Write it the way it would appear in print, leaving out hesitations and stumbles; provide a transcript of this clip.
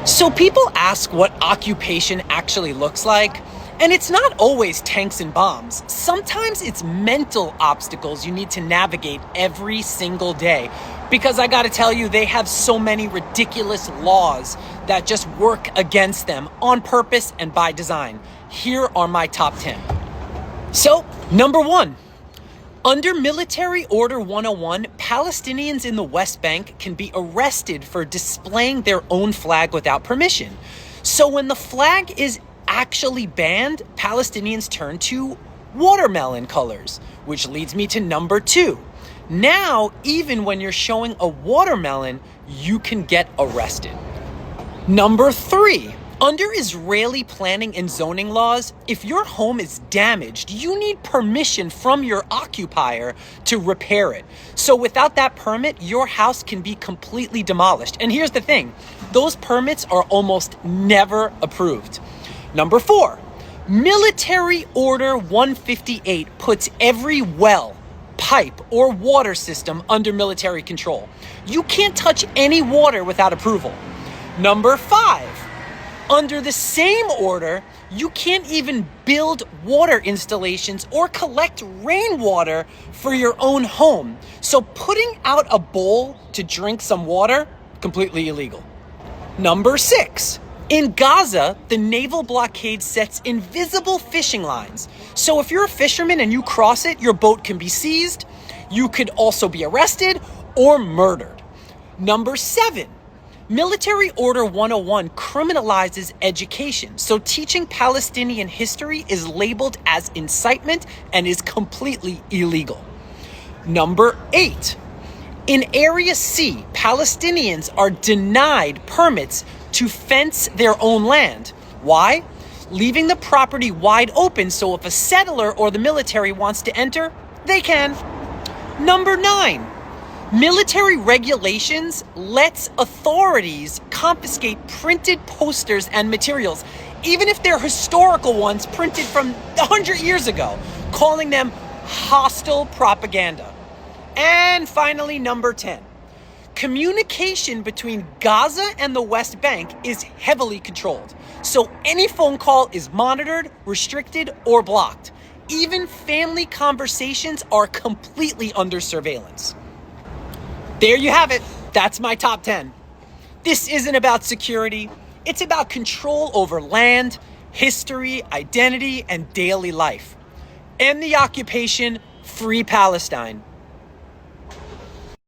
So people ask what occupation actually looks like, and it's not always tanks and bombs. Sometimes it's mental obstacles you need to navigate every single day. Because I gotta tell you, they have so many ridiculous laws that just work against them on purpose and by design. Here are my top 10. So, number 1. Under Military Order 101, Palestinians in the West Bank can be arrested for displaying their own flag without permission. So when the flag is actually banned, Palestinians turn to watermelon colors, which leads me to number 2. Now, even when you're showing a watermelon, you can get arrested. Number 3. Under Israeli planning and zoning laws, if your home is damaged, you need permission from your occupier to repair it. So without that permit, your house can be completely demolished. And here's the thing, those permits are almost never approved. Number 4, Military Order 158 puts every well, pipe, or water system under military control. You can't touch any water without approval. Number 5, under the same order, you can't even build water installations or collect rainwater for your own home. So putting out a bowl to drink some water, completely illegal. Number 6, in Gaza, the naval blockade sets invisible fishing lines. So if you're a fisherman and you cross it, your boat can be seized. You could also be arrested or murdered. Number 7, Military Order 101 criminalizes education, so teaching Palestinian history is labeled as incitement and is completely illegal. Number 8, in Area C, Palestinians are denied permits to fence their own land. Why? Leaving the property wide open so if a settler or the military wants to enter, they can. Number 9, military regulations lets authorities confiscate printed posters and materials, even if they're historical ones printed from 100 years ago, calling them hostile propaganda. And finally, number 10, communication between Gaza and the West Bank is heavily controlled. So any phone call is monitored, restricted, or blocked. Even family conversations are completely under surveillance. There you have it. That's my top 10. This isn't about security. It's about control over land, history, identity, and daily life. End the occupation, free Palestine.